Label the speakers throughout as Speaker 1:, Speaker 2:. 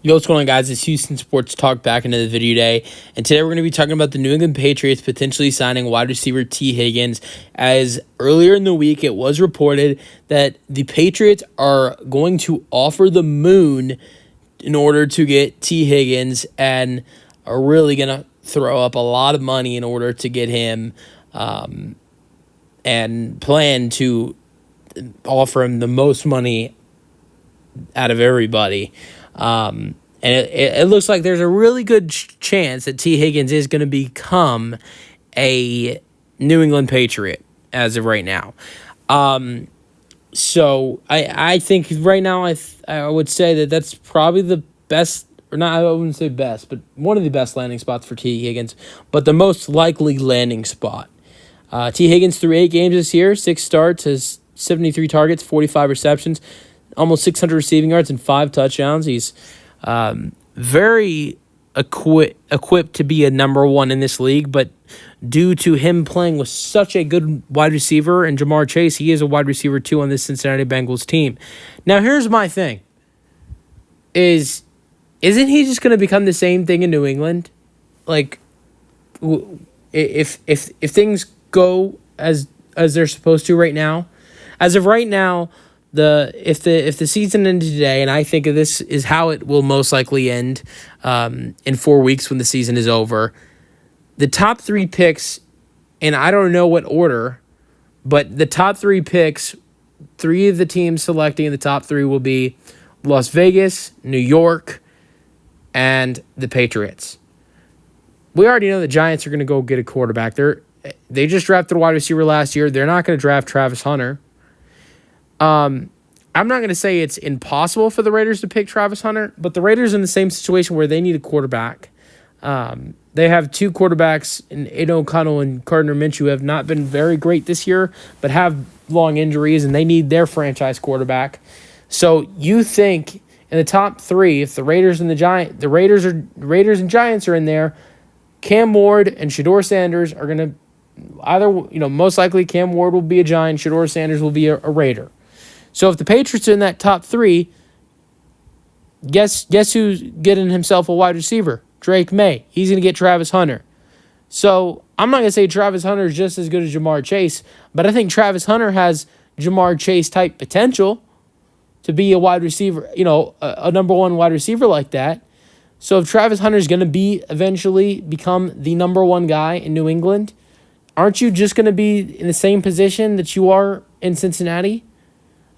Speaker 1: Yo, what's going on, guys? It's Houston Sports Talk back into the video today. And today we're going to be talking about the New England Patriots potentially signing wide receiver T. Higgins. As earlier in the week, it was reported that the Patriots are going to offer the moon in order to get T. Higgins and are really going to throw up a lot of money in order to get him and plan to offer him the most money out of everybody. And it looks like there's a really good chance that T. Higgins is going to become a New England Patriot as of right now. So I think right now I would say that that's probably the best, or not, I wouldn't say best, but one of the best landing spots for T. Higgins, but the most likely landing spot. T. Higgins through 8 games this year, 6 starts, has 73 targets, 45 receptions, almost 600 receiving yards and 5 touchdowns. He's very equipped to be a number one in this league, but due to him playing with such a good wide receiver and Jamar Chase, he is a wide receiver too on this Cincinnati Bengals team. Now, here's my thing. Isn't he just going to become the same thing in New England? Like, if things go as they're supposed to right now, as of right now, if the season ended today, and I think this is how it will most likely end in 4 weeks when the season is over, the top 3 picks, and I don't know what order, but the top 3 picks, 3 of the teams selecting in the top 3 will be Las Vegas, New York, and the Patriots. We already know the Giants are going to go get a quarterback. They just drafted a wide receiver last year. They're not going to draft Travis Hunter. I'm not going to say it's impossible for the Raiders to pick Travis Hunter, but the Raiders are in the same situation where they need a quarterback. They have 2 quarterbacks, in Aiden O'Connell and Gardner Minshew, who have not been very great this year, but have long injuries, and they need their franchise quarterback. So you think in the top 3, if the Raiders and Raiders and Giants are in there, Cam Ward and Shedeur Sanders are going to either, most likely Cam Ward will be a Giant, Shedeur Sanders will be a Raider. So if the Patriots are in that top 3, guess who's getting himself a wide receiver? Drake May. He's going to get Travis Hunter. So I'm not going to say Travis Hunter is just as good as Jamar Chase, but I think Travis Hunter has Jamar Chase type potential to be a wide receiver, a number 1 wide receiver like that. So if Travis Hunter is going to eventually become the number 1 guy in New England, aren't you just going to be in the same position that you are in Cincinnati?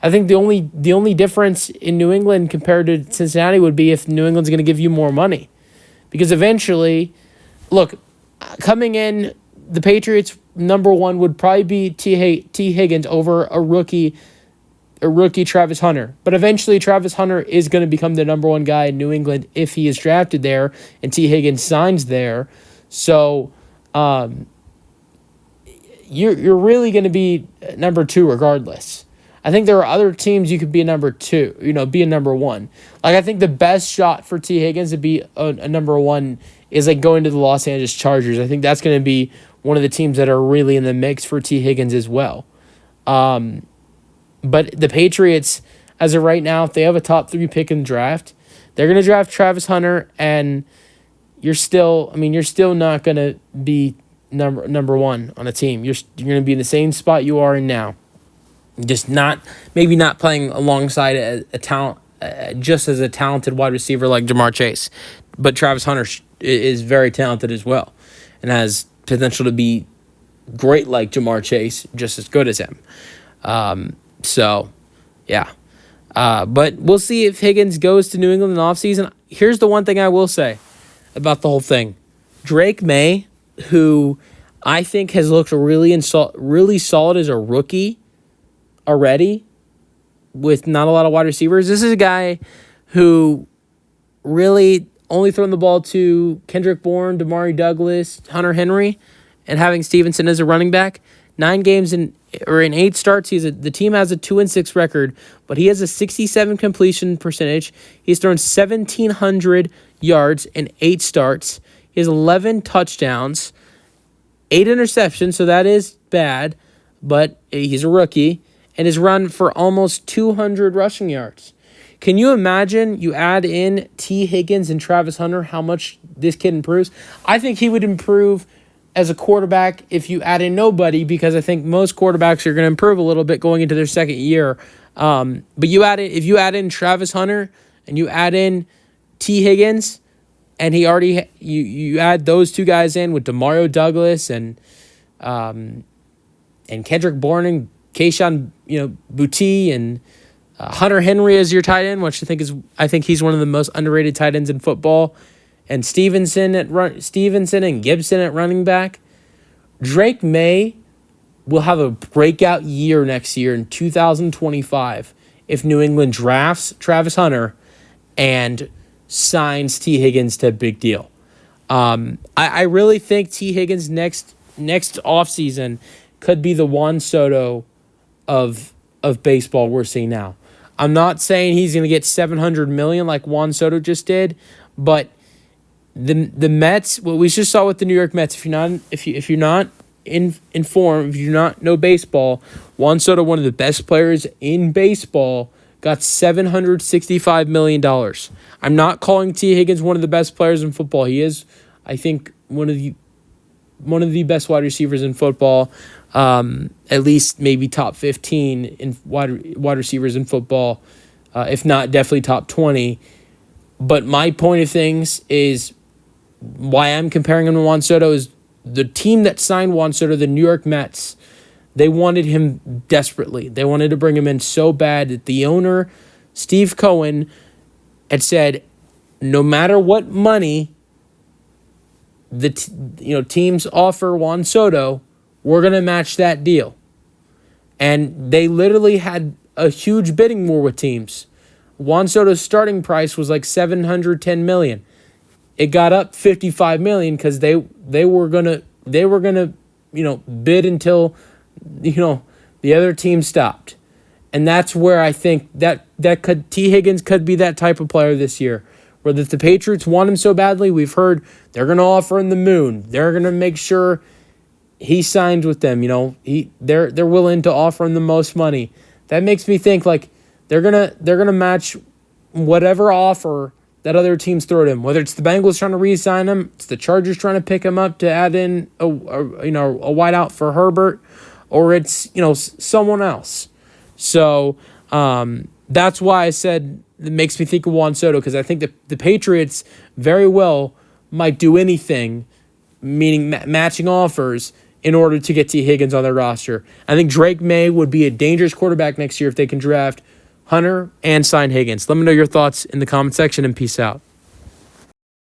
Speaker 1: I think the only difference in New England compared to Cincinnati would be if New England's going to give you more money. Because eventually, look, coming in, the Patriots' number 1 would probably be T. Higgins over a rookie Travis Hunter. But eventually, Travis Hunter is going to become the number 1 guy in New England if he is drafted there and T. Higgins signs there. So, you're really going to be number 2 regardless. I think there are other teams you could be a number 2, be a number 1. Like, I think the best shot for T. Higgins to be a number 1 is like going to the Los Angeles Chargers. I think that's going to be one of the teams that are really in the mix for T. Higgins as well. But the Patriots, as of right now, if they have a top 3 pick in the draft, they're going to draft Travis Hunter, and you're still not going to be number 1 on a team. You're going to be in the same spot you are in now. Just maybe not playing alongside a talent, just as a talented wide receiver like Jamar Chase, but Travis Hunter is very talented as well, and has potential to be great like Jamar Chase, just as good as him. So, yeah. But we'll see if Higgins goes to New England in the offseason. Here's the one thing I will say about the whole thing: Drake May, who I think has looked really solid as a rookie already, with not a lot of wide receivers. This is a guy who really only thrown the ball to Kendrick Bourne, Damari Douglas, Hunter Henry, and having Stevenson as a running back. 9 games in 8 starts. The team has a 2-6 record, but he has a 67 completion percentage. He's thrown 1,700 yards in 8 starts. He has 11 touchdowns, 8 interceptions, so that is bad, but he's a rookie, and has run for almost 200 rushing yards. Can you imagine you add in T. Higgins and Travis Hunter, how much this kid improves? I think he would improve as a quarterback if you add in nobody, because I think most quarterbacks are going to improve a little bit going into their second year. But if you add in Travis Hunter and you add in T. Higgins, and you add those two guys in with Demario Douglas and Kendrick Bourne, Keyshawn, Boutte, and Hunter Henry as your tight end, which I think he's one of the most underrated tight ends in football, and Stevenson and Gibson at running back. Drake May will have a breakout year next year in 2025 if New England drafts Travis Hunter and signs T. Higgins to a big deal. I really think T. Higgins next offseason could be the Juan Soto of baseball we're seeing now. I'm not saying he's going to get $700 million like Juan Soto just did, but the Mets, what we just saw with the New York Mets, if you're not informed, if you do not know baseball, Juan Soto, one of the best players in baseball, got $765 million. I'm not calling T. Higgins one of the best players in football. He is, I think, one of the best wide receivers in football. At least maybe top 15 in wide receivers in football, if not definitely top 20. But my point of things is why I'm comparing him to Juan Soto is the team that signed Juan Soto, the New York Mets, they wanted him desperately. They wanted to bring him in so bad that the owner, Steve Cohen, had said, no matter what money teams offer Juan Soto, we're going to match that deal. And they literally had a huge bidding war with teams. Juan Soto's starting price was like $710 million. It got up $55 million because they were gonna bid until the other team stopped. And that's where I think that T. Higgins could be that type of player this year. Where if the Patriots want him so badly, we've heard they're going to offer him the moon. They're going to make sure he signs with them. They're willing to offer him the most money. That makes me think like they're gonna match whatever offer that other teams throw at him. Whether it's the Bengals trying to re-sign him, it's the Chargers trying to pick him up to add in a wideout for Herbert, or it's someone else. So that's why I said it makes me think of Juan Soto, because I think the Patriots very well might do anything, meaning matching offers, in order to get T. Higgins on their roster. I think Drake May would be a dangerous quarterback next year if they can draft Hunter and sign Higgins. Let me know your thoughts in the comment section, and peace out.